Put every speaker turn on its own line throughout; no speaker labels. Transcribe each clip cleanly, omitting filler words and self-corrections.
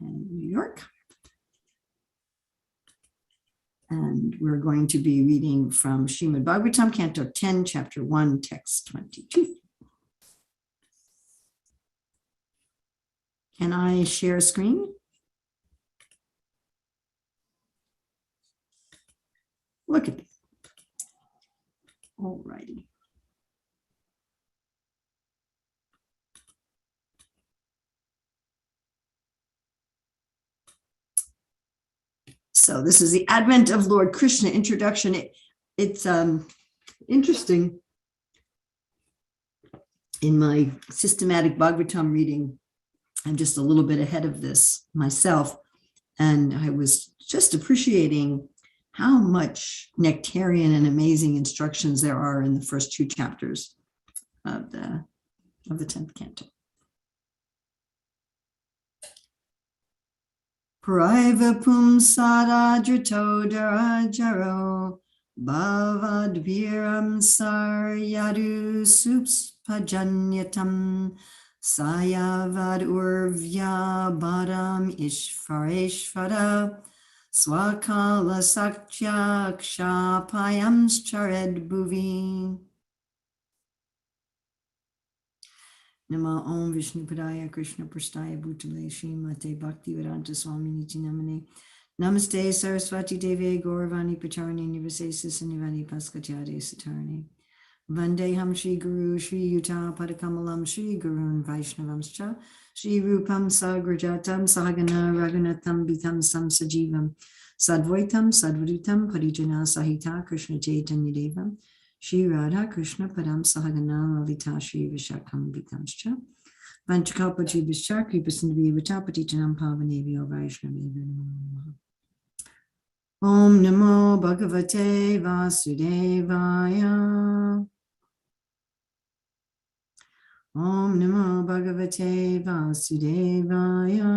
and New York. And we're going to be reading from Srimad Bhagavatam, Canto 10, Chapter 1, Text 22. Can I share a screen? Look at it. All righty. So this is the Advent of Lord Krishna introduction. It's interesting. In my systematic Bhagavatam reading, I'm just a little bit ahead of this myself. And I was just appreciating how much nectarian and amazing instructions there are in the first two chapters of the 10th canto. Paraiva pumsara dritodara jaro bhavadviram saryadu supspajanyatam sayavad urvya badam ishvareshvara swakala sakya kshapayam chared bhuvi. Nama Om Vishnu Padaya Krishna Prasthaya Bhutale Srimate Bhakti Vedanta Swami Niti Namane Namaste Saraswati Devi Gauravani Pacharani Nivasesa Sanivani Paskatyade Satarani Vandeham Shri Guru Shri Yuta Padakamalam Shri Gurun Vaishnavamscha Shri Rupam Sagrajatam Sahagana Raghunatham Bitam Sam Sajivam Sadvaitam Sadvadutam Parijana Sahita Krishna Chaitanya Devam Shri Radha Krishna Padam Sahagana Lalita Shri Vishakam Vitamscha Vanchakalpachi Vishak Kripasindavi Vatapati Janam Pavanevyo Vaishnavevyo. Om Namo Bhagavate Vasudevaya. Om Namo Bhagavate Vasudevaya.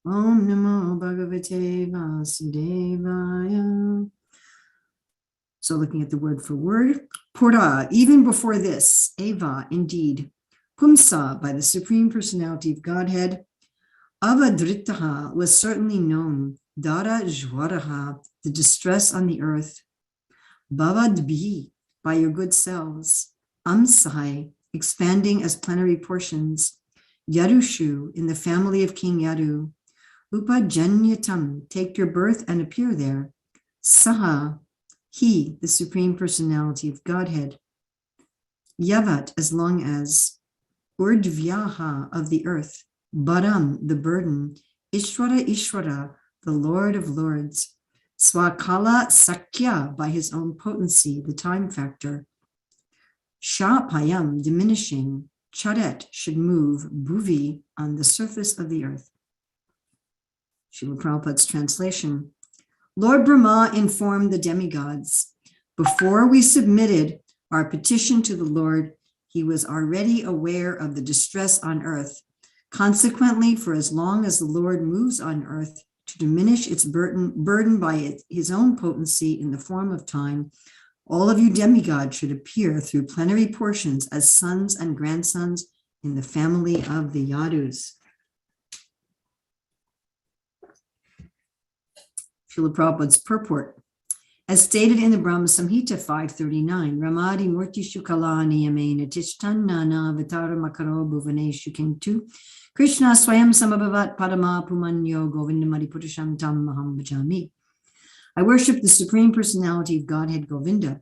Om Namo Bhagavate Vasudevaya. So looking at the word for word, Pura, even before this, Eva, indeed, Pumsa, by the Supreme Personality of Godhead, Avadritaha was certainly known, Dara Jwaraha, the distress on the earth, Bhavadbhi, by your good selves, Amsai, expanding as plenary portions, Yarushu, in the family of King Yaru, Upajanyatam, take your birth and appear there, Saha, he, the Supreme Personality of Godhead, Yavat, as long as, Urdvyaha, of the earth, Baram, the burden, Ishvara, the Lord of Lords, Swakala Sakya, by his own potency, the time factor, Shapayam, diminishing, Charet, should move, Bhuvi, on the surface of the earth. Srila Prabhupada's translation. Lord Brahma informed the demigods, before we submitted our petition to the Lord, he was already aware of the distress on earth. Consequently, for as long as the Lord moves on earth to diminish its burden by his own potency in the form of time, all of you demigods should appear through plenary portions as sons and grandsons in the family of the Yadus. Srila Prabhupada's purport. As stated in the Brahma Samhita 539, Ramadi Murti Shukalani Yamena Tishtannana Vitara Makaro Bhuvaneshu Kintu Krishna Swayam Samabhavat Padama Pumanyo Govindamadi Putasham Tam Maham Bhajami. I worship the Supreme Personality of Godhead Govinda,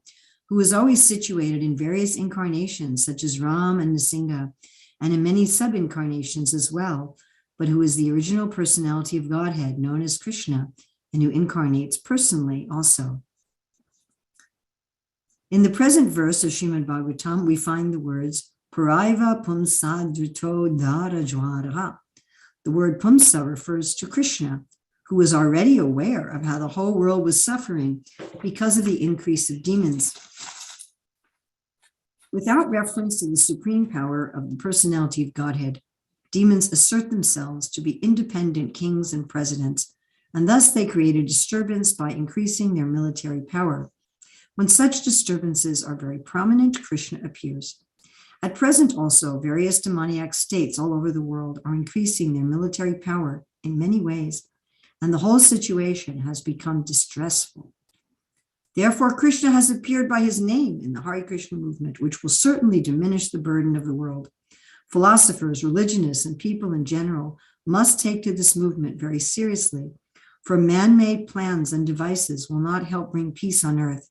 who is always situated in various incarnations such as Ram and Nrsimha, and in many sub-incarnations as well, but who is the original personality of Godhead known as Krishna, and who incarnates personally also. In the present verse of Srimad Bhagavatam, we find the words Paraiva Pumsa Drito Dara Jwaraha. The word Pumsa refers to Krishna, who was already aware of how the whole world was suffering because of the increase of demons. Without reference to the supreme power of the personality of Godhead, demons assert themselves to be independent kings and presidents, and thus they create a disturbance by increasing their military power. When such disturbances are very prominent, Krishna appears. At present also, various demoniac states all over the world are increasing their military power in many ways, and the whole situation has become distressful. Therefore, Krishna has appeared by his name in the Hare Krishna movement, which will certainly diminish the burden of the world. Philosophers, religionists, and people in general must take to this movement very seriously, for man-made plans and devices will not help bring peace on earth.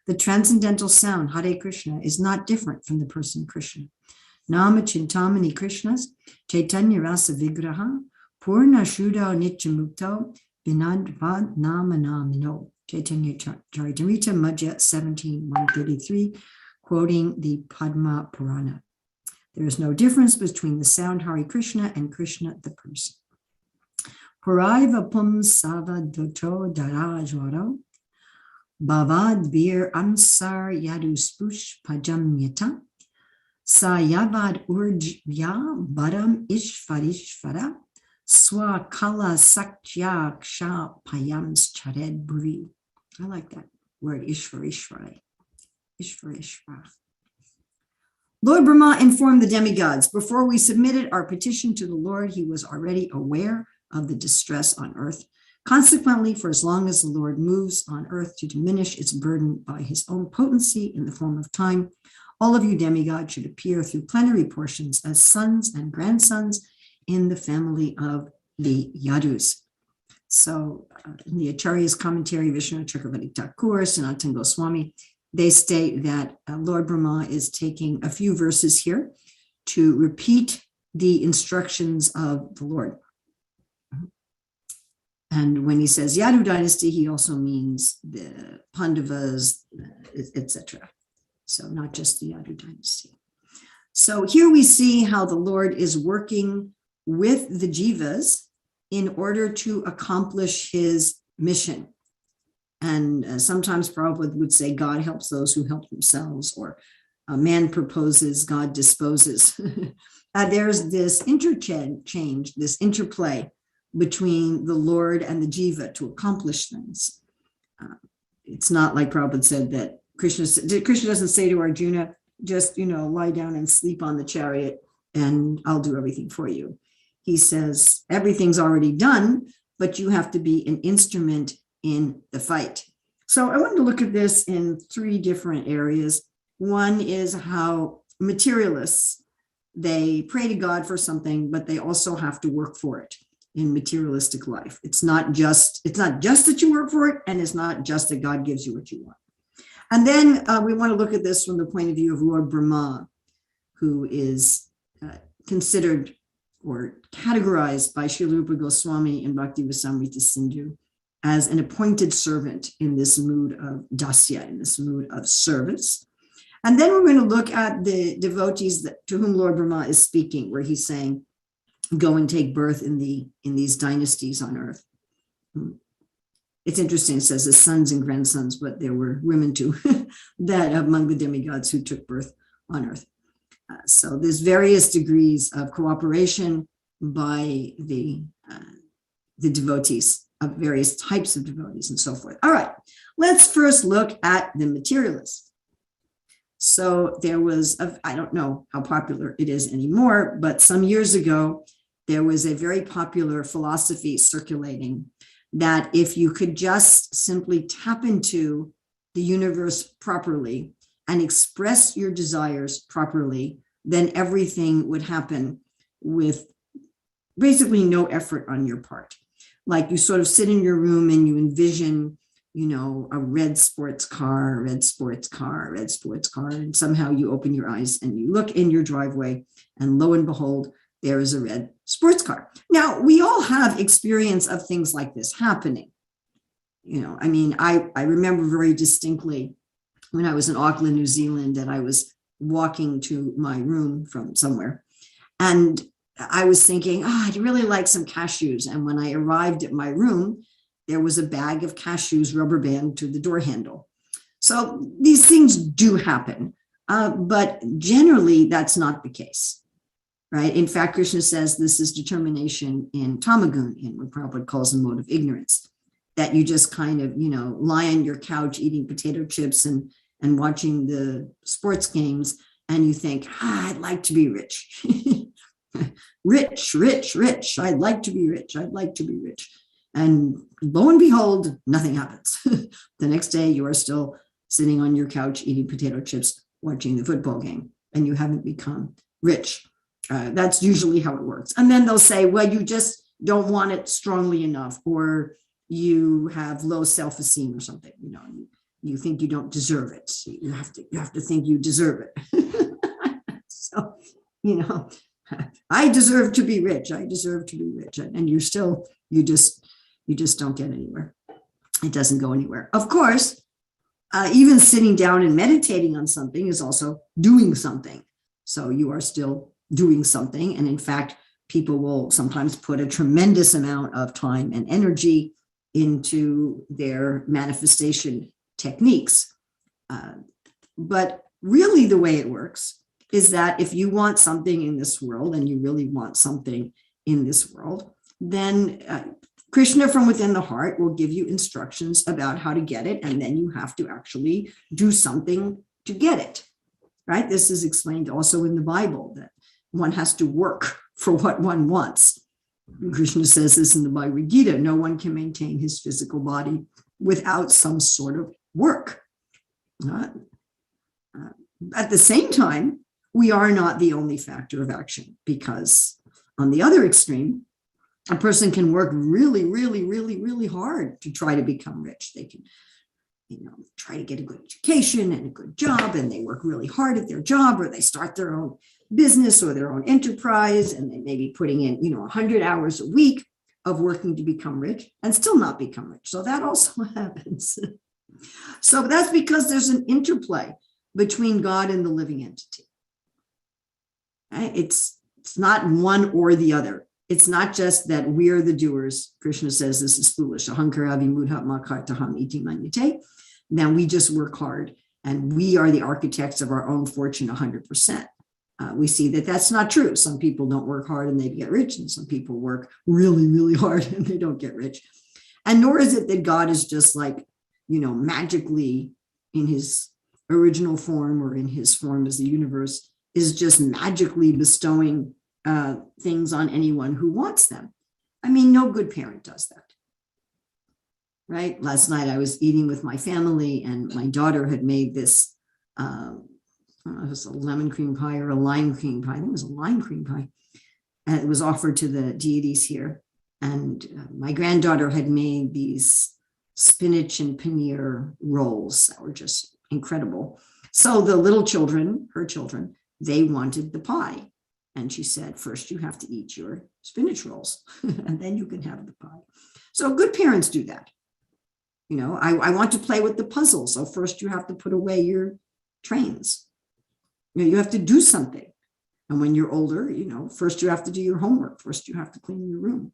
The transcendental sound, Hare Krishna, is not different from the person Krishna. Nama Chintamani Krishnas, Chaitanya Rasa Vigraha, Purna Shuddha Nityamukto, Vinadvad Nama Namino. Chaitanya Charitamrita Madhya 17:133, quoting the Padma Purana. There is no difference between the sound Hare Krishna and Krishna the person. Puraiva Pum Sava Doto Darajwaro, Bavad Bir Ansar Yadu Spush Pajamyata, Sayavad Urjya Baram Ishvarishvara, Swakala Sakya Ksha Payams Chared Buri. I like that word, Ishvarishvara. Ishvarishvara. Lord Brahma informed the demigods, before we submitted our petition to the Lord, he was already aware of the distress on earth. Consequently, for as long as the Lord moves on earth to diminish its burden by his own potency in the form of time, all of you demigods should appear through plenary portions as sons and grandsons in the family of the Yadus. So in the Acharya's commentary, Vishnu Chakravarti Thakur, Sanatana Goswami, they state that Lord Brahma is taking a few verses here to repeat the instructions of the Lord. And when he says Yadu dynasty, he also means the Pandavas, etc. So not just the Yadu dynasty. So here we see how the Lord is working with the jivas in order to accomplish his mission. And sometimes Prabhupada would say God helps those who help themselves, or man proposes, God disposes. There's this interchange, this interplay between the Lord and the jiva to accomplish things. It's not like Prabhupada said that Krishna doesn't say to Arjuna, just, lie down and sleep on the chariot and I'll do everything for you. He says, everything's already done, but you have to be an instrument in the fight. So I want to look at this in three different areas. One is how materialists, they pray to God for something, but they also have to work for it in materialistic life. It's not just that you work for it, and it's not just that God gives you what you want. And then we want to look at this from the point of view of Lord Brahma, who is considered or categorized by Srila Rupa Goswami and Bhakti Rasamrita Sindhu as an appointed servant in this mood of dasya, in this mood of service. And then we're going to look at the devotees to whom Lord Brahma is speaking, where he's saying, go and take birth in these dynasties on earth. It's interesting, it says the sons and grandsons, but there were women too, that among the demigods who took birth on earth. So there's various degrees of cooperation by the devotees, of various types of devotees and so forth. All right, let's first look at the materialists. So there was, I don't know how popular it is anymore, but some years ago, there was a very popular philosophy circulating that if you could just simply tap into the universe properly and express your desires properly, then everything would happen with basically no effort on your part. Like you sort of sit in your room and you envision, a red sports car, and somehow you open your eyes and you look in your driveway and lo and behold, there is a red sports car. Now, we all have experience of things like this happening. I remember very distinctly when I was in Auckland, New Zealand, that I was walking to my room from somewhere. And I was thinking, I'd really like some cashews. And when I arrived at my room, there was a bag of cashews rubber band to the door handle. So these things do happen, but generally that's not the case, right? In fact, Krishna says this is determination in tamagun, in what Prabhupada calls a mode of ignorance, that you just kind of, lie on your couch eating potato chips and watching the sports games, and you think, I'd like to be rich. Rich, rich, rich. I'd like to be rich. I'd like to be rich. And lo and behold, nothing happens. The next day, you are still sitting on your couch eating potato chips, watching the football game, and you haven't become rich. That's usually how it works. And then they'll say, well, you just don't want it strongly enough, or you have low self-esteem or something. You think you don't deserve it. So you have to think you deserve it. So, I deserve to be rich. I deserve to be rich. And you just don't get anywhere. It doesn't go anywhere. Of course, even sitting down and meditating on something is also doing something. So you are still doing something. And in fact, people will sometimes put a tremendous amount of time and energy into their manifestation techniques. But really the way it works is that if you want something in this world, and you really want something in this world, then Krishna from within the heart will give you instructions about how to get it, and then you have to actually do something to get it, right? This is explained also in the Bible, that one has to work for what one wants. Krishna says this in the Bhagavad Gita, no one can maintain his physical body without some sort of work. At the same time, we are not the only factor of action, because on the other extreme, a person can work really, really, really, really hard to try to become rich. They can, try to get a good education and a good job, and they work really hard at their job, or they start their own business or their own enterprise, and they may be putting in, 100 hours a week of working to become rich and still not become rich. So that also happens. So that's because there's an interplay between God and the living entity. Right? It's not one or the other. It's not just that we're the doers. Krishna says this is foolish. Ahankara vimudha makartaham iti manyate. Then we just work hard, and we are the architects of our own fortune 100%. We see that that's not true. Some people don't work hard and they get rich, and some people work really, really hard and they don't get rich. And nor is it that God is just like, magically in his original form, or in his form as the universe, is just magically bestowing things on anyone who wants them. I mean, no good parent does that, right? Last night I was eating with my family, and my daughter had made this, it was a lemon cream pie or a lime cream pie. I think it was a lime cream pie. And it was offered to the deities here. And my granddaughter had made these spinach and paneer rolls that were just incredible. So the little children, her children, they wanted the pie. And she said, first you have to eat your spinach rolls and then you can have the pie. So good parents do that. I want to play with the puzzle. So first you have to put away your trains. You have to do something. And when you're older, first you have to do your homework. First you have to clean your room.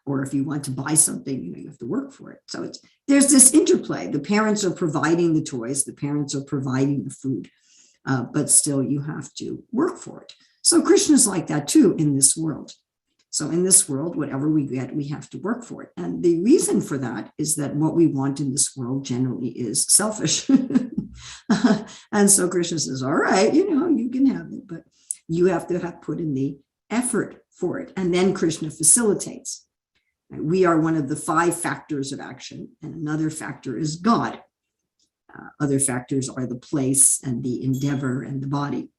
Or if you want to buy something, you have to work for it. So there's this interplay. The parents are providing the toys. The parents are providing the food. But still you have to work for it. So Krishna's like that too in this world. So in this world, whatever we get, we have to work for it. And the reason for that is that what we want in this world generally is selfish. And so Krishna says, all right, you can have it, but you have to have put in the effort for it. And then Krishna facilitates. We are one of the 5 factors of action, and another factor is God. Other factors are the place and the endeavor and the body.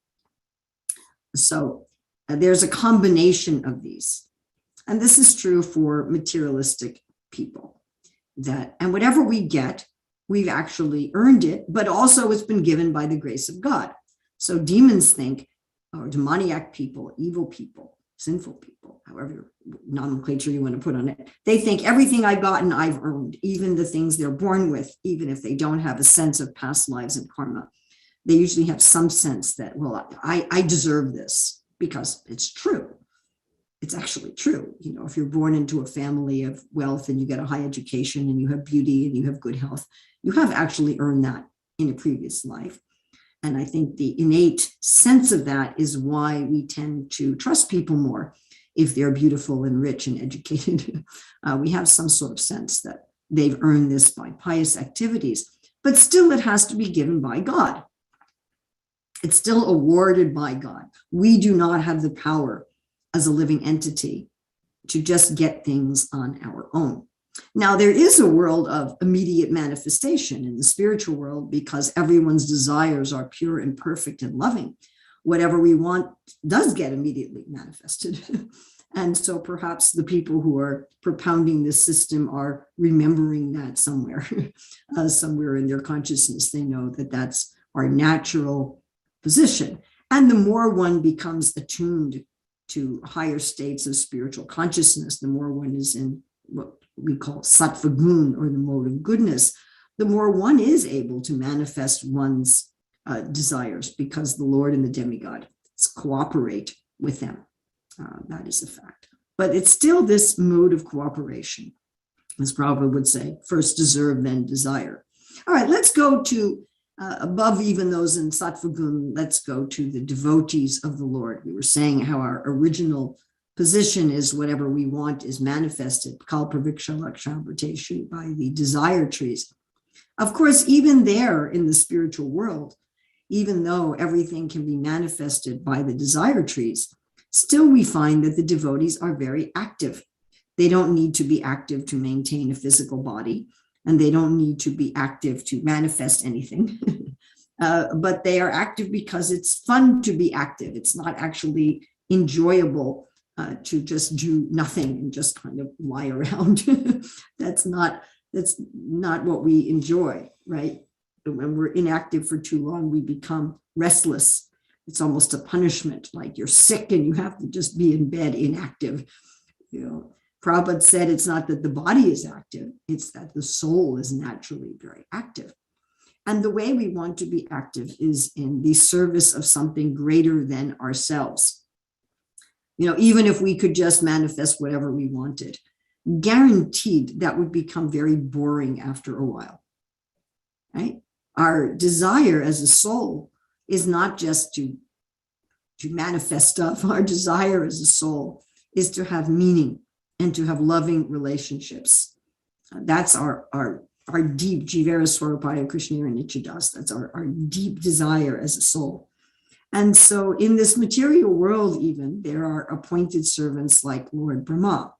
So there's a combination of these. And this is true for materialistic people. And whatever we get, we've actually earned it, but also it's been given by the grace of God. So demons think, or demoniac people, evil people, sinful people, however nomenclature you want to put on it, they think everything I've gotten, I've earned, even the things they're born with, even if they don't have a sense of past lives and karma. They usually have some sense that, well, I deserve this, because it's true. It's actually true. If you're born into a family of wealth and you get a high education and you have beauty and you have good health, you have actually earned that in a previous life. And I think the innate sense of that is why we tend to trust people more if they're beautiful and rich and educated. We have some sort of sense that they've earned this by pious activities, but still it has to be given by God. It's still awarded by God. We do not have the power as a living entity to just get things on our own. Now, there is a world of immediate manifestation in the spiritual world because everyone's desires are pure and perfect and loving. Whatever we want does get immediately manifested. And so perhaps the people who are propounding this system are remembering that somewhere, somewhere in their consciousness. They know that that's our natural position. And the more one becomes attuned to higher states of spiritual consciousness, the more one is in what we call sattva gun, or the mode of goodness, the more one is able to manifest one's desires, because the Lord and the demigod cooperate with them. That is a fact. But it's still this mode of cooperation, as Prabhupada would say, first deserve, then desire. All right, let's go to above even those in sattva gun, let's go to the devotees of the Lord. We were saying how our original position is whatever we want is manifested, kalpraviksha lakshabhriteshu, by the desire trees. Of course, even there in the spiritual world, even though everything can be manifested by the desire trees, still we find that the devotees are very active. They don't need to be active to maintain a physical body, and they don't need to be active to manifest anything. But they are active because it's fun to be active. It's not actually enjoyable to just do nothing and just kind of lie around. That's not what we enjoy, right? When we're inactive for too long, we become restless. It's almost a punishment, like you're sick and you have to just be in bed inactive. Prabhupada said it's not that the body is active, it's that the soul is naturally very active. And the way we want to be active is in the service of something greater than ourselves. Even if we could just manifest whatever we wanted, guaranteed that would become very boring after a while, right? Our desire as a soul is not just to manifest stuff. Our desire as a soul is to have meaning and to have loving relationships. That's our deep Jivara Swarupaya Krishnira Nichadas. That's our deep desire as a soul. And so in this material world, even, there are appointed servants like Lord Brahma,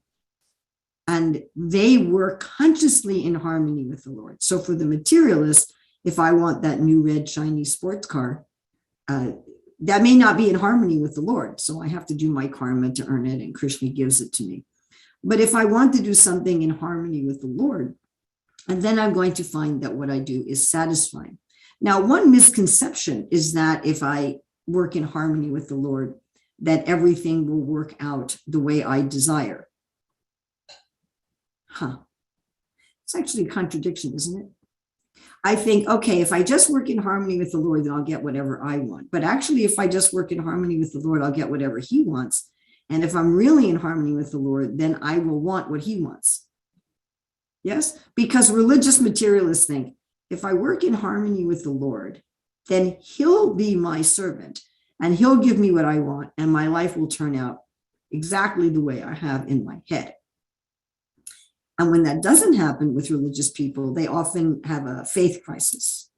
and they work consciously in harmony with the Lord. So for the materialist, if I want that new red shiny sports car, that may not be in harmony with the Lord. So I have to do my karma to earn it, and Krishna gives it to me. But if I want to do something in harmony with the Lord, and then I'm going to find that what I do is satisfying. Now, one misconception is that if I work in harmony with the Lord, that everything will work out the way I desire. It's actually a contradiction, isn't it? I think, okay, if I just work in harmony with the Lord, then I'll get whatever I want. But actually, if I just work in harmony with the Lord, I'll get whatever he wants. And if I'm really in harmony with the Lord, then I will want what he wants. Yes? Because religious materialists think, if I work in harmony with the Lord, then he'll be my servant and he'll give me what I want, and my life will turn out exactly the way I have in my head. And when that doesn't happen with religious people, they often have a faith crisis.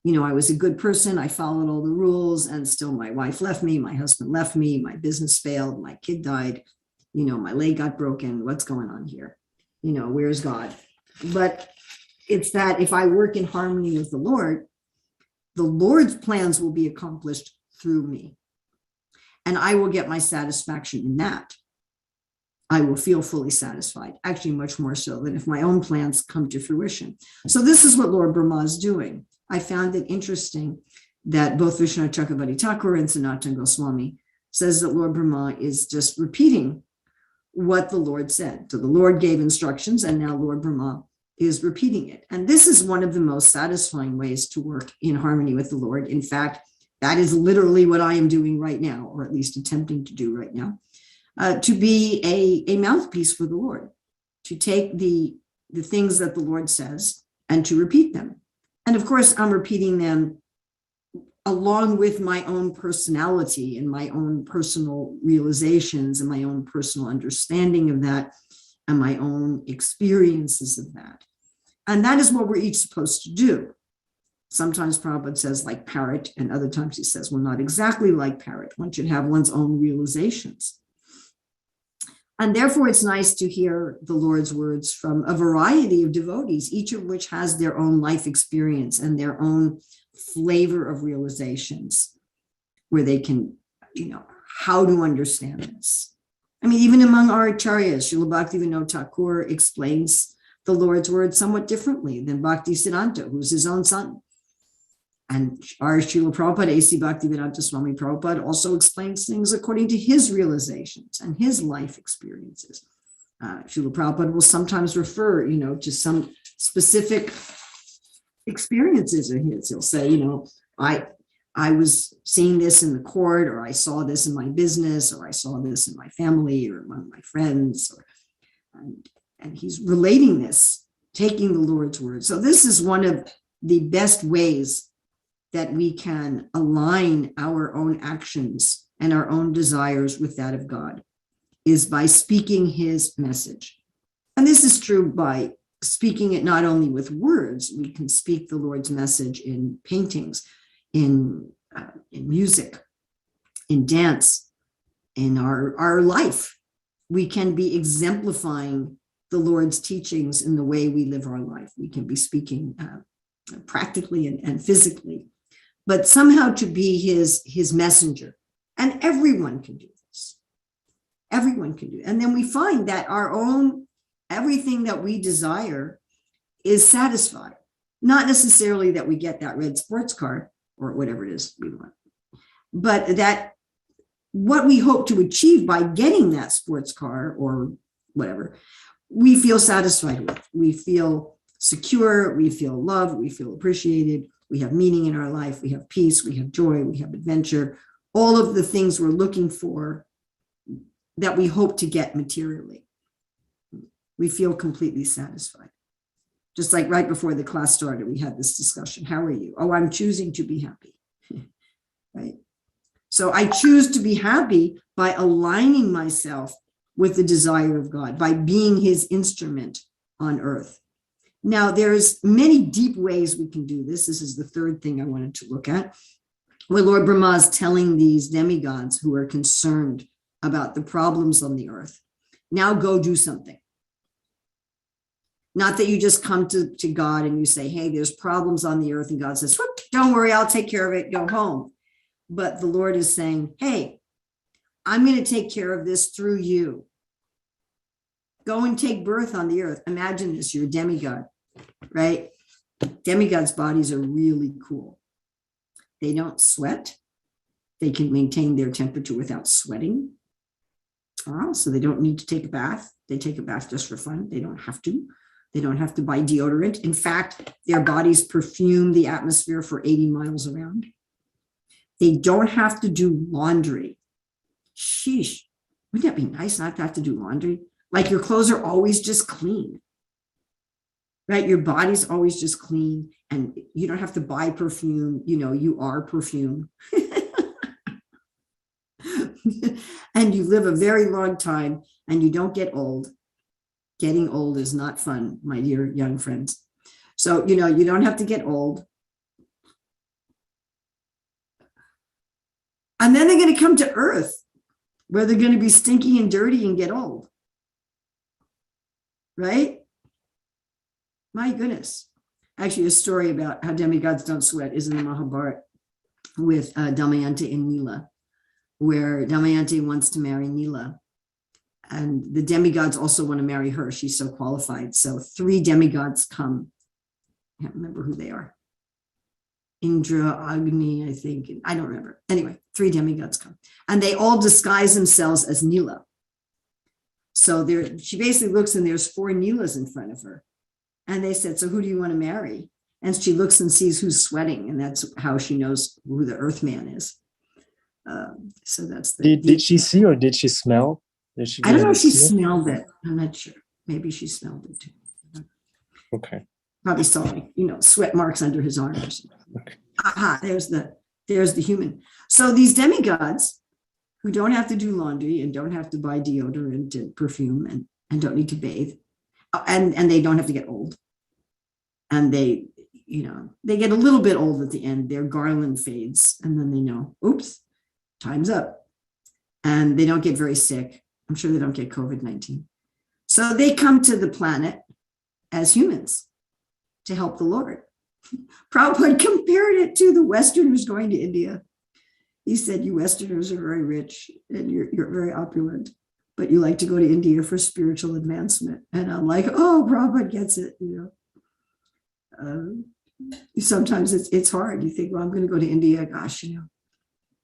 I was a good person, I followed all the rules, and still my wife left me, my husband left me, my business failed, my kid died, my leg got broken, what's going on here? Where's God? But it's that if I work in harmony with the Lord's plans will be accomplished through me. And I will get my satisfaction in that. I will feel fully satisfied, actually much more so than if my own plans come to fruition. So this is what Lord Brahma is doing. I found it interesting that both Vishwanath Chakravarti Thakur and Sanatana Goswami says that Lord Brahma is just repeating what the Lord said. So the Lord gave instructions, and now Lord Brahma is repeating it. And this is one of the most satisfying ways to work in harmony with the Lord. In fact, that is literally what I am doing right now, or at least attempting to do right now, to be a mouthpiece for the Lord, to take the things that the Lord says and to repeat them. And of course, I'm repeating them along with my own personality and my own personal realizations and my own personal understanding of that and my own experiences of that. And that is what we're each supposed to do. Sometimes Prabhupada says like parrot, and other times he says, well, not exactly like parrot. One should have one's own realizations. And therefore, it's nice to hear the Lord's words from a variety of devotees, each of which has their own life experience and their own flavor of realizations, where they can, how to understand this. I mean, even among our acharyas, Srila Bhaktivinoda Thakur explains the Lord's words somewhat differently than Bhaktisiddhanta, who's his own son. And our Srila Prabhupada, A.C. Bhaktivedanta Swami Prabhupada, also explains things according to his realizations and his life experiences. Srila Prabhupada will sometimes refer, to some specific experiences of his. He'll say, I was seeing this in the court, or I saw this in my business, or I saw this in my family or among my friends, and he's relating this, taking the Lord's word. So this is one of the best ways that we can align our own actions and our own desires with that of God, is by speaking his message. And this is true by speaking it not only with words. We can speak the Lord's message in paintings, in music, in dance, in our life. We can be exemplifying the Lord's teachings in the way we live our life. We can be speaking practically and physically, but somehow to be his messenger. And everyone can do this. Everyone can do it. And then we find that our own, everything that we desire is satisfied. Not necessarily that we get that red sports car or whatever it is we want, but that what we hope to achieve by getting that sports car or whatever, we feel satisfied with. We feel secure, we feel loved, we feel appreciated, we have meaning in our life, we have peace, we have joy, we have adventure, all of the things we're looking for that we hope to get materially. We feel completely satisfied. Just like right before the class started, we had this discussion. How are you? Oh, I'm choosing to be happy, right? So I choose to be happy by aligning myself with the desire of God, by being his instrument on earth. Now, there's many deep ways we can do this. This is the third thing I wanted to look at, where Lord Brahma is telling these demigods who are concerned about the problems on the earth, now go do something. Not that you just come to God and you say, hey, there's problems on the earth, and God says, don't worry, I'll take care of it, go home. But the Lord is saying, hey, I'm going to take care of this through you. Go and take birth on the earth. Imagine this, you're a demigod, right? Demigods' bodies are really cool. They don't sweat. They can maintain their temperature without sweating. So they don't need to take a bath. They take a bath just for fun. They don't have to. They don't have to buy deodorant. In fact, their bodies perfume the atmosphere for 80 miles around. They don't have to do laundry. Sheesh, wouldn't that be nice not to have to do laundry? Like your clothes are always just clean, right? Your body's always just clean, and you don't have to buy perfume. You are perfume. And you live a very long time, and you don't get old. Getting old is not fun, my dear young friends. So, you don't have to get old. And then they're going to come to earth, where they're going to be stinky and dirty and get old. Right? My goodness. Actually, a story about how demigods don't sweat is in the Mahabharata with Damayanti and Nila, where Damayanti wants to marry Nila. And the demigods also want to marry her. She's so qualified. So 3 demigods come. I can't remember who they are. Indra, Agni, I think. I don't remember. Anyway, 3 demigods come. And they all disguise themselves as Nila. So she basically looks, and there's 4 Nilas in front of her. And they said, so who do you want to marry? And she looks and sees who's sweating. And that's how she knows who the Earthman is. So that's the...
Did she see or did she smell?
I don't know if she smelled it. I'm not sure. Maybe she smelled it too.
Okay.
Probably saw sweat marks under his arm or something. Okay. Aha, there's the human. So these demigods who don't have to do laundry and don't have to buy deodorant and perfume and don't need to bathe, and they don't have to get old. And they, they get a little bit old at the end. Their garland fades, and then they know, oops, time's up. And they don't get very sick. I'm sure they don't get COVID-19. So they come to the planet as humans to help the Lord. Prabhupada compared it to the Westerners going to India. He said, you Westerners are very rich and you're very opulent, but you like to go to India for spiritual advancement. And I'm like, oh, Prabhupada gets it, sometimes it's hard. You think, well, I'm going to go to India. Gosh, in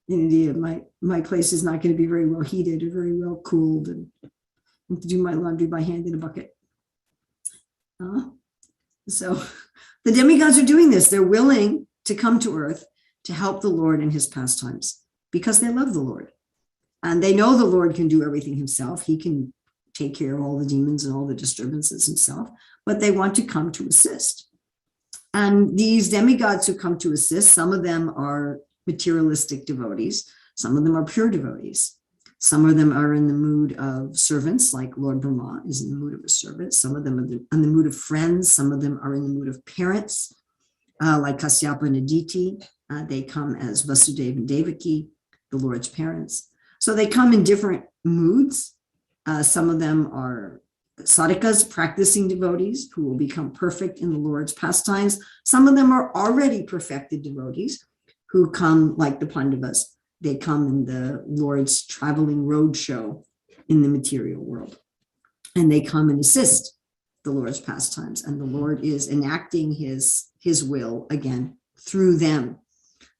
India, my place is not going to be very well heated or very well cooled, and I have to do my laundry by hand in a bucket. So the demigods are doing this. They're willing to come to earth to help the Lord in his pastimes because they love the Lord. And they know the Lord can do everything himself. He can take care of all the demons and all the disturbances himself, but they want to come to assist. And these demigods who come to assist, some of them are materialistic devotees. Some of them are pure devotees. Some of them are in the mood of servants, like Lord Brahma is in the mood of a servant. Some of them are in the mood of friends. Some of them are in the mood of parents, like Kasyapa and Aditi. They come as Vasudeva and Devaki, the Lord's parents. So they come in different moods. Some of them are sadhakas, practicing devotees who will become perfect in the Lord's pastimes. Some of them are already perfected devotees who come like the Pandavas. They come in the Lord's traveling road show in the material world. And they come and assist the Lord's pastimes. And the Lord is enacting his will again through them.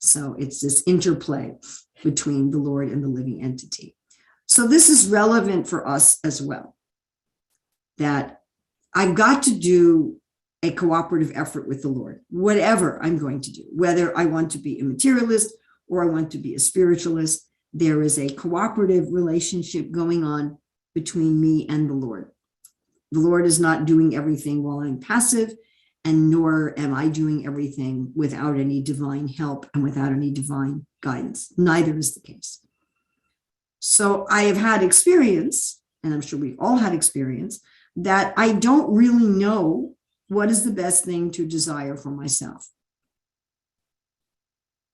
So it's this interplay between the Lord and the living entity. So this is relevant for us as well, that I've got to do a cooperative effort with the Lord, whatever I'm going to do, whether I want to be a materialist or I want to be a spiritualist. There is a cooperative relationship going on between me and the Lord. The Lord is not doing everything while I'm passive, and nor am I doing everything without any divine help and without any divine guidance. Neither is the case. So I have had experience, and I'm sure we've all had experience, that I don't really know what is the best thing to desire for myself.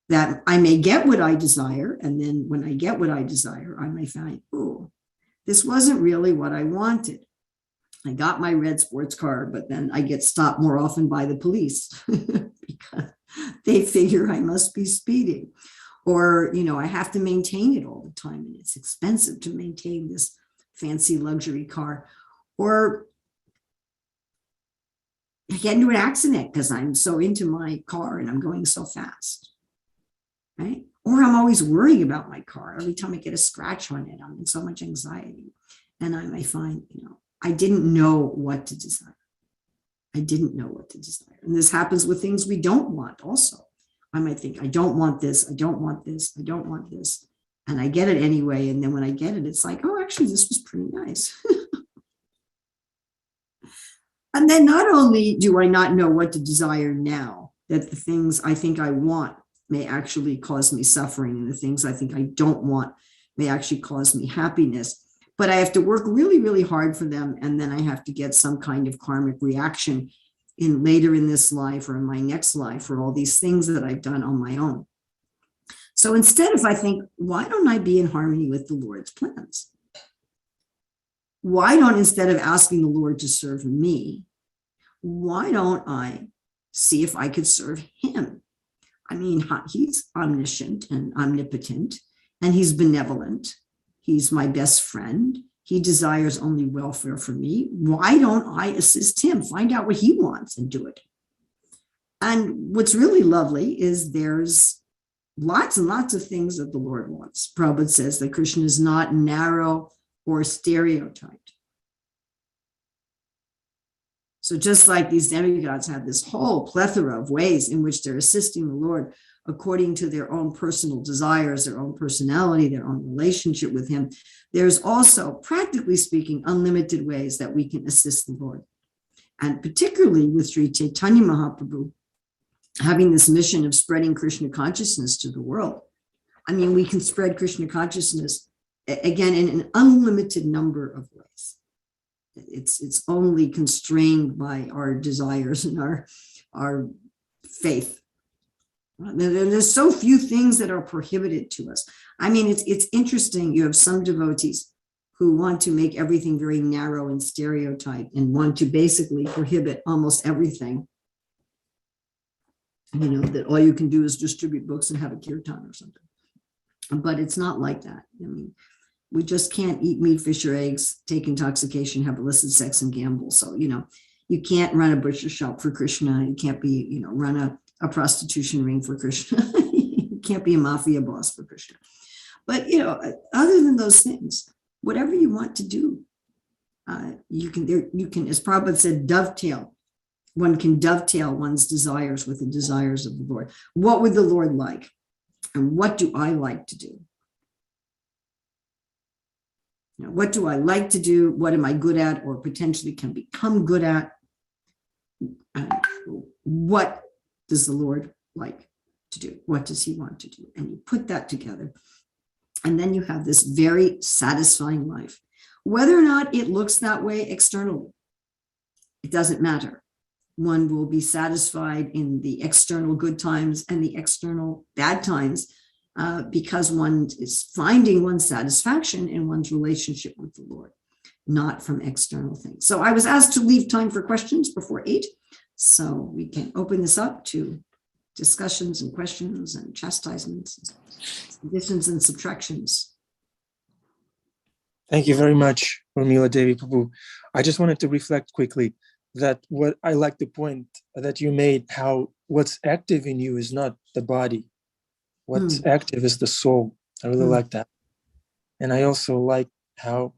That I may get what I desire, and then when I get what I desire, I may find, oh, this wasn't really what I wanted. I got my red sports car, but then I get stopped more often by the police because they figure I must be speeding. Or, I have to maintain it all the time, and it's expensive to maintain this fancy luxury car. Or I get into an accident because I'm so into my car and I'm going so fast. Right? Or I'm always worrying about my car. Every time I get a scratch on it, I'm in so much anxiety. And I may find, I didn't know what to desire. I didn't know what to desire. And this happens with things we don't want also. I might think, I don't want this, I don't want this, I don't want this. And I get it anyway. And then when I get it, it's like, oh, actually, this was pretty nice. And then not only do I not know what to desire now, that the things I think I want may actually cause me suffering, and the things I think I don't want may actually cause me happiness, but I have to work really, really hard for them. And then I have to get some kind of karmic reaction later in this life or in my next life for all these things that I've done on my own. So instead, if I think, why don't I be in harmony with the Lord's plans? Why don't, instead of asking the Lord to serve me, why don't I see if I could serve him? I mean, he's omniscient and omnipotent, and he's benevolent. He's my best friend. He desires only welfare for me. Why don't I assist him? Find out what he wants and do it. And what's really lovely is there's lots and lots of things that the Lord wants. Prabhupada says that Krishna is not narrow or stereotyped. So just like these demigods have this whole plethora of ways in which they're assisting the Lord according to their own personal desires, their own personality, their own relationship with him, there's also, practically speaking, unlimited ways that we can assist the Lord. And particularly with Sri Chaitanya Mahaprabhu having this mission of spreading Krishna consciousness to the world. I mean, we can spread Krishna consciousness, again, in an unlimited number of ways. It's only constrained by our desires and our faith. There's so few things that are prohibited to us. I mean, it's interesting. You have some devotees who want to make everything very narrow and stereotyped and want to basically prohibit almost everything. You know, that all you can do is distribute books and have a kirtan or something. But it's not like that. I mean, we just can't eat meat, fish, or eggs, take intoxication, have illicit sex, and gamble. So, you know, you can't run a butcher shop for Krishna. You can't be, you know, run a prostitution ring for Krishna. You can't be a mafia boss for Krishna. But, you know, other than those things, whatever you want to do, you can, as Prabhupada said, dovetail. One can dovetail one's desires with the desires of the Lord. What would the Lord like? And what do I like to do? You know, what do I like to do? What am I good at or potentially can become good at? What does the Lord like to do? What does he want to do? And you put that together. And then you have this very satisfying life. Whether or not it looks that way externally, it doesn't matter. One will be satisfied in the external good times and the external bad times because one is finding one's satisfaction in one's relationship with the Lord, not from external things. So I was asked to leave time for questions before 8. So we can open this up to discussions and questions and chastisements, additions and subtractions.
Thank you very much, Urmila Devi Prabhu. I just wanted to reflect quickly that what I like the point that you made, how what's active in you is not the body. What's active is the soul. I really like that. And I also like how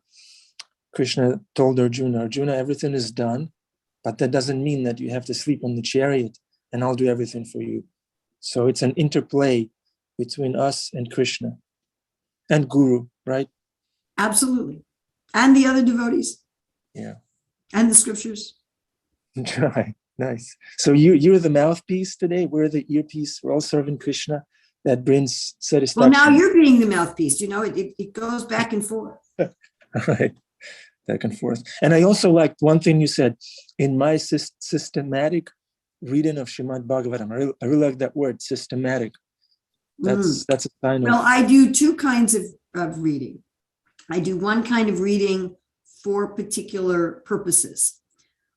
Krishna told Arjuna, Arjuna, everything is done, but that doesn't mean that you have to sleep on the chariot and I'll do everything for you. So it's an interplay between us and Krishna and Guru, right?
Absolutely. And the other devotees.
Yeah.
And the scriptures.
Right. Nice. So you're the mouthpiece today. We're the earpiece. We're all serving Krishna. That brings satisfaction.
Well, now you're being the mouthpiece. You know, it goes back and forth.
Right. Back and forth. And I also liked one thing you said in my systematic reading of Srimad Bhagavatam. I really like that word, systematic. That's a sign of.
Well, I do two kinds of reading. I do one kind of reading for particular purposes.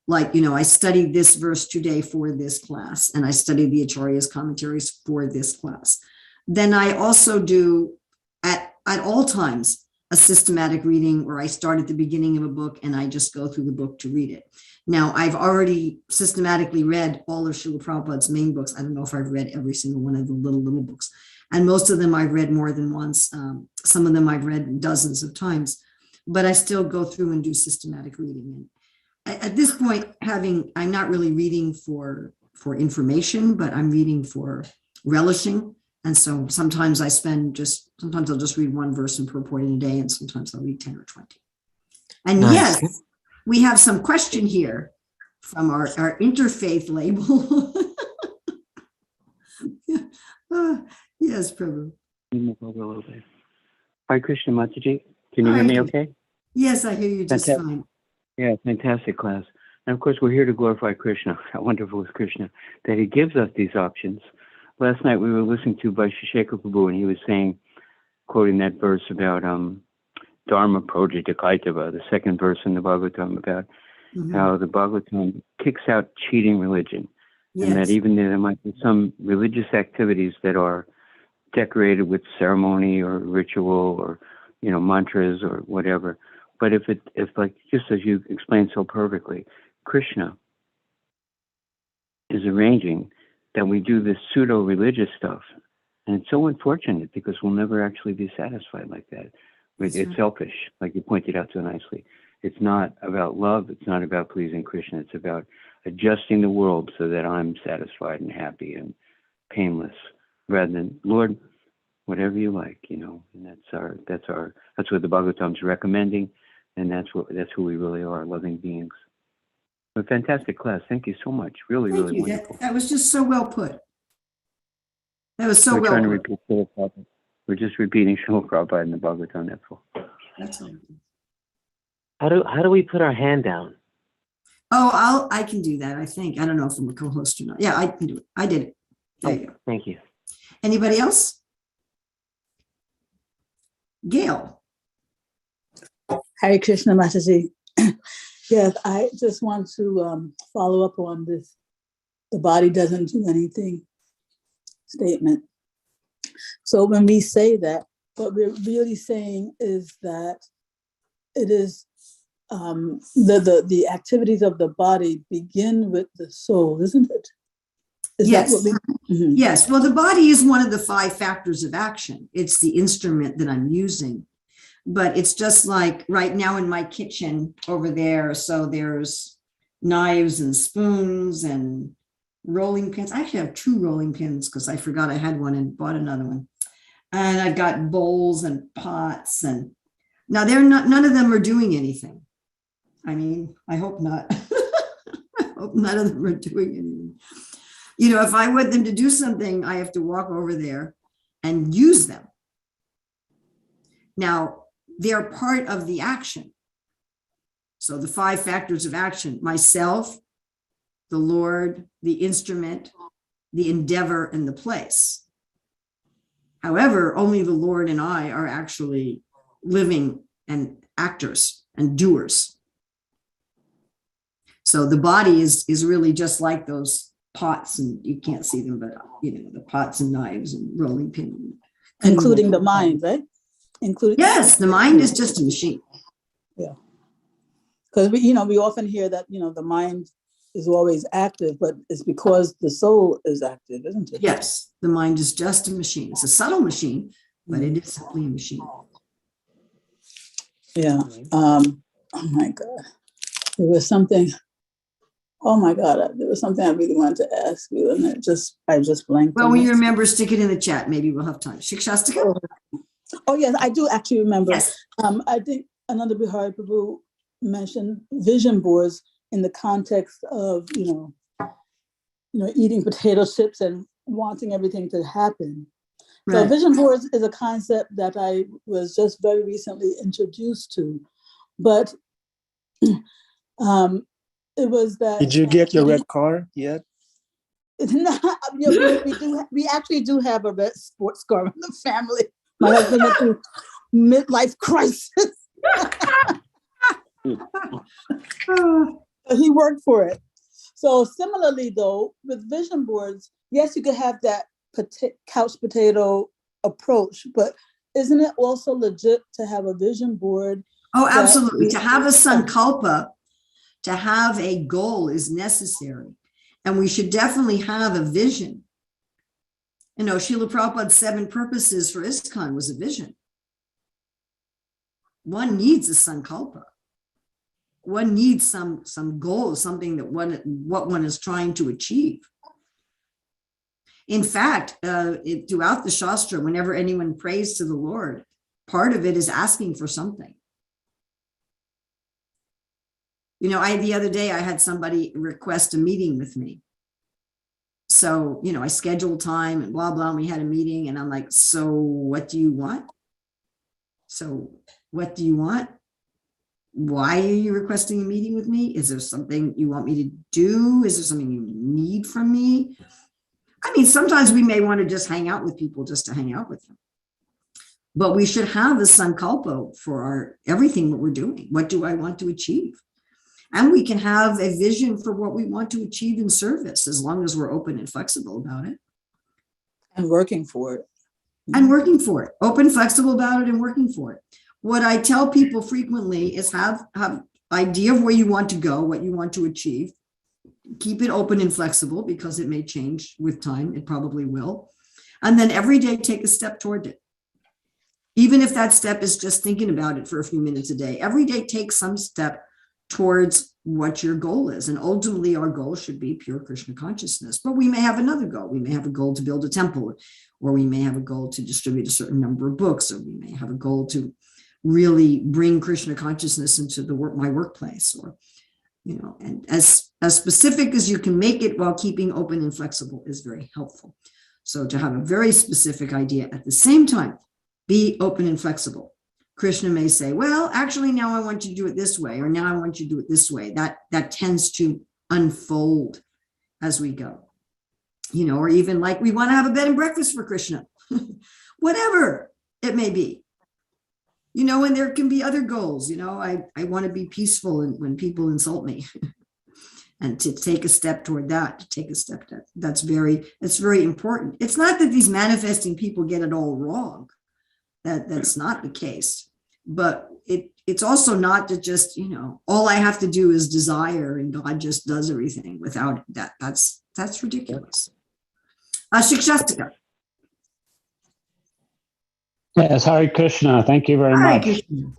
Like, you know, I studied this verse today for this class, and I studied the Acharya's commentaries for this class. Then I also do at all times a systematic reading where I start at the beginning of a book and I just go through the book to read it. Now, I've already systematically read all of Srila Prabhupada's main books. I don't know if I've read every single one of the little books. And most of them I've read more than once. Some of them I've read dozens of times. But I still go through and do systematic reading. And at this point, I'm not really reading for information, but I'm reading for relishing. And so sometimes sometimes I'll just read one verse and purport in a day, and sometimes I'll read 10 or 20. And
nice.
Yes, we have some question here from our interfaith label. Yes, Prabhu.
Over a little bit. Hi, Krishna Mataji. Can you hear me okay?
Yes, I hear you just fine.
Yeah, fantastic class. And of course, we're here to glorify Krishna. How wonderful is Krishna that he gives us these options. Last night we were listening to by Shisheka Prabhu, and he was saying, quoting that verse about Dharma Projitakaitava, the second verse in the Bhagavatam, about how the Bhagavatam kicks out cheating religion. Yes. And that even there might be some religious activities that are decorated with ceremony or ritual or, you know, mantras or whatever. But if like, just as you explained so perfectly, Krishna is arranging that we do this pseudo-religious stuff. And it's so unfortunate because we'll never actually be satisfied like that. It's selfish, like you pointed out so nicely. It's not about love. It's not about pleasing Krishna. It's about adjusting the world so that I'm satisfied and happy and painless, rather than, Lord, whatever you like, you know. And that's what the Bhagavatam's recommending, and that's who we really are, loving beings. A fantastic class. Thank you so much. Really,
Thank
really
you.
wonderful.
That was just so well put. That was so
We're
well
trying
put.
to repeat Srila Prabhupada. We're just repeating Srila Prabhupada in the Bhagavatam. That's all.
That's all.
How do we put our hand down?
Oh, I can do that, I think. I don't know if I'm a co-host or not. Yeah, I can do it. I did it. There you go.
Thank you.
Anybody else? Gail.
Hare Krishna Mataji. Yes, I just want to follow up on this, the body doesn't do anything statement. So when we say that, what we're really saying is that it is the activities of the body begin with the soul, isn't it? Is
Yes.
that what we,
Yes. Well, the body is one of the 5 factors of action. It's the instrument that I'm using. But it's just like right now in my kitchen over there. So there's knives and spoons and rolling pins. I actually have 2 rolling pins because I forgot I had one and bought another one. And I've got bowls and pots. And now they're not, none of them are doing anything. I mean, I hope not. I hope none of them are doing anything. You know, if I want them to do something, I have to walk over there and use them. Now, they're part of the action. So the 5 factors of action: myself, the Lord, the instrument, the endeavor, and the place. However, only the Lord and I are actually living and actors and doers. So the body is really just like those pots, and you can't see them, but you know, the pots and knives and rolling pin.
including the mind, right? Including,
Yes, the mind is just a machine.
yeah. Because we often hear that the mind is always active, but it's because the soul is active, isn't it?
Yes, the mind is just a machine. It's a subtle machine, but it is simply a machine.
Yeah. Oh my God. There was something. Oh my God. There was something I really wanted to ask you, and I just blanked.
Well, when you remember, stick it in the chat. Maybe we'll have time. Shikshastika?
Oh yes, I do actually remember.
Yes.
I think Ananda Bihari Prabhu mentioned vision boards in the context of eating potato chips and wanting everything to happen.
Right.
So vision boards is a concept that I was just very recently introduced to, but it was that.
Did you get your red car yet?
We actually do have a red sports car in the family. My husband went through midlife crisis. He worked for it. So similarly, though, with vision boards, yes, you could have that couch potato approach, but isn't it also legit to have a vision board?
Oh, absolutely. To have a sankalpa, to have a goal is necessary. And we should definitely have a vision. You know, Srila Prabhupada's 7 purposes for ISKCON was a vision. One needs a sankalpa. One needs some goal, something that what one is trying to achieve. In fact, throughout the Shastra, whenever anyone prays to the Lord, part of it is asking for something. You know, the other day I had somebody request a meeting with me. So, I scheduled time and blah, blah, and we had a meeting, and I'm like, so what do you want? So what do you want? Why are you requesting a meeting with me? Is there something you want me to do? Is there something you need from me? I mean, sometimes we may want to just hang out with people just to hang out with them. But we should have a sankalpa for everything that we're doing. What do I want to achieve? And we can have a vision for what we want to achieve in service, as long as we're open and flexible about it.
And working for it.
And working for it. Open, flexible about it, and working for it. What I tell people frequently is have idea of where you want to go, what you want to achieve. Keep it open and flexible, because it may change with time. It probably will. And then every day take a step toward it. Even if that step is just thinking about it for a few minutes a day, every day take some step towards what your goal is. And ultimately our goal should be pure Krishna consciousness. But we may have another goal. We may have a goal to build a temple, or we may have a goal to distribute a certain number of books, or we may have a goal to really bring Krishna consciousness into my workplace, or, and as specific as you can make it while keeping open and flexible is very helpful. So to have a very specific idea at the same time, be open and flexible. Krishna may say, well, actually, now I want you to do it this way, or now I want you to do it this way. That tends to unfold as we go. Or even like we want to have a bed and breakfast for Krishna, whatever it may be. And there can be other goals. I want to be peaceful when people insult me. And to take a step toward that, it's very important. It's not that these manifesting people get it all wrong. That's not the case. But it's also not to just, all I have to do is desire and God just does everything without that. That's ridiculous. Shikshastika.
Yes, Hare Krishna. Thank you very
Hare
much.
Krishna.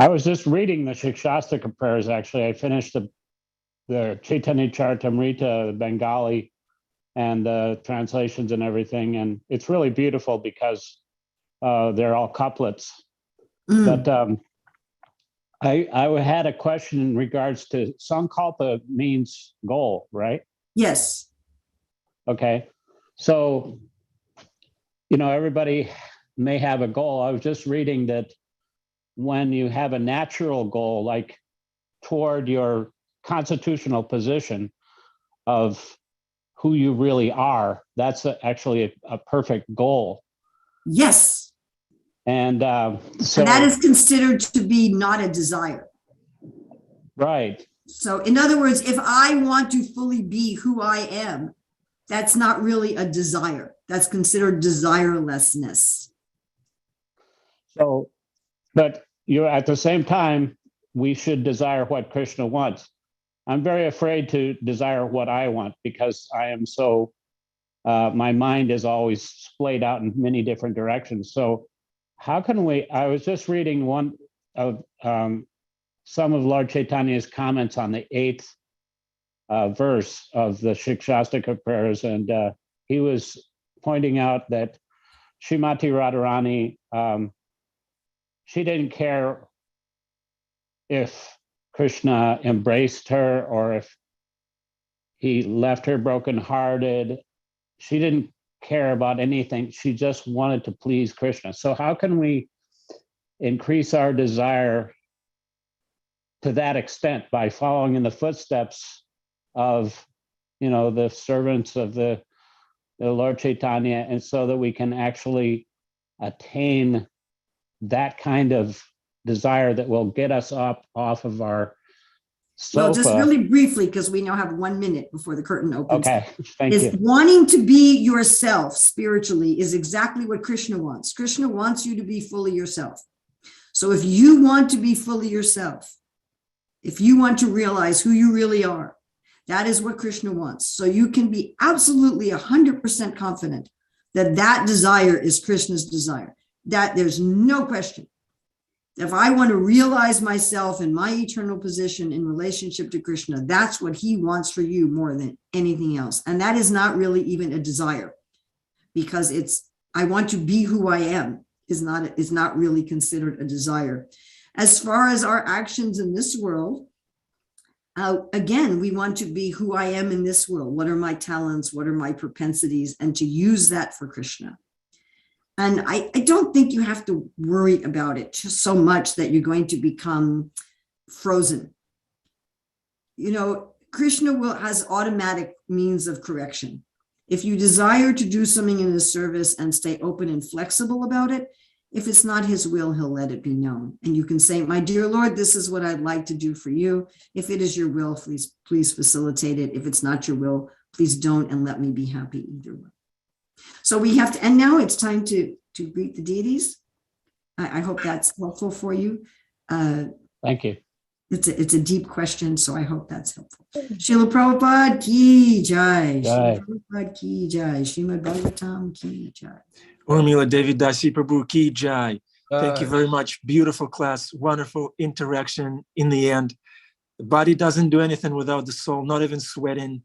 I was just reading the Shikshastika prayers, actually. I finished the Chaitanya Charitamrita, the Bengali, and the translations and everything. And it's really beautiful because they're all couplets. But I had a question in regards to Sankalpa means goal, right?
Yes.
Okay. So, everybody may have a goal. I was just reading that when you have a natural goal, like toward your constitutional position of who you really are, that's actually a perfect goal.
Yes.
And so
and that is considered to be not a desire.
Right.
So in other words, if I want to fully be who I am, that's not really a desire. That's considered desirelessness.
So, but at the same time, we should desire what Krishna wants. I'm very afraid to desire what I want because I am so, my mind is always splayed out in many different directions. So how can I was just reading one of some of Lord Chaitanya's comments on the 8th verse of the Shikshastika prayers, and he was pointing out that Srimati Radharani, she didn't care if Krishna embraced her or if he left her brokenhearted. She didn't care about anything. She just wanted to please Krishna. So how can we increase our desire to that extent by following in the footsteps of, the servants of the Lord Chaitanya, and so that we can actually attain that kind of desire that will get us up off of our sofa?
Well, just really briefly, because we now have 1 minute before the curtain opens.
Okay, thank you.
Wanting to be yourself spiritually is exactly what Krishna wants. Krishna wants you to be fully yourself. So if you want to be fully yourself, if you want to realize who you really are, that is what Krishna wants. So you can be absolutely 100% confident that that desire is Krishna's desire. That there's no question. If I want to realize myself in my eternal position in relationship to Krishna, that's what he wants for you more than anything else. And that is not really even a desire, because I want to be who I am is not really considered a desire. As far as our actions in this world, again, we want to be who I am in this world. What are my talents? What are my propensities? And to use that for Krishna. And I don't think you have to worry about it just so much that you're going to become frozen. Krishna has automatic means of correction. If you desire to do something in his service and stay open and flexible about it, if it's not his will, he'll let it be known. And you can say, my dear Lord, this is what I'd like to do for you. If it is your will, please facilitate it. If it's not your will, please don't, and let me be happy either way. So we have to, and now it's time to greet the deities. I hope that's helpful for you.
Thank you.
It's a deep question, so I hope that's helpful. Srila Prabhupada ki jai. Srila Prabhupada ki jai. Srimad Bhagavatam ki jai.
Urmila Devi Dasi Prabhu ki jai. Thank you very much. Beautiful class, wonderful interaction in the end. The body doesn't do anything without the soul, not even sweating.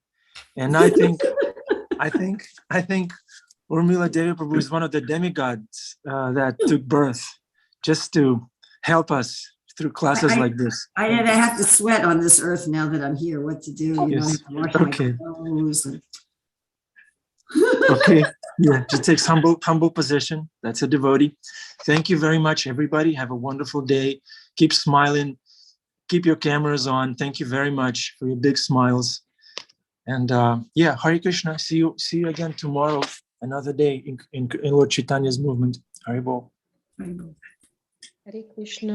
And I think Urmila Devi Prabhu is one of the demigods that took birth just to help us through classes like this.
I have to sweat on this earth now that I'm here. What to do?
Yes.
I have to wash my clothes.
Okay. Yeah, she takes humble position. That's a devotee. Thank you very much, everybody. Have a wonderful day. Keep smiling. Keep your cameras on. Thank you very much for your big smiles. And yeah, Hare Krishna. See you again tomorrow. Another day in Lord Chaitanya's movement. Hare Bol.
Hare Bol.
Hare Krishna.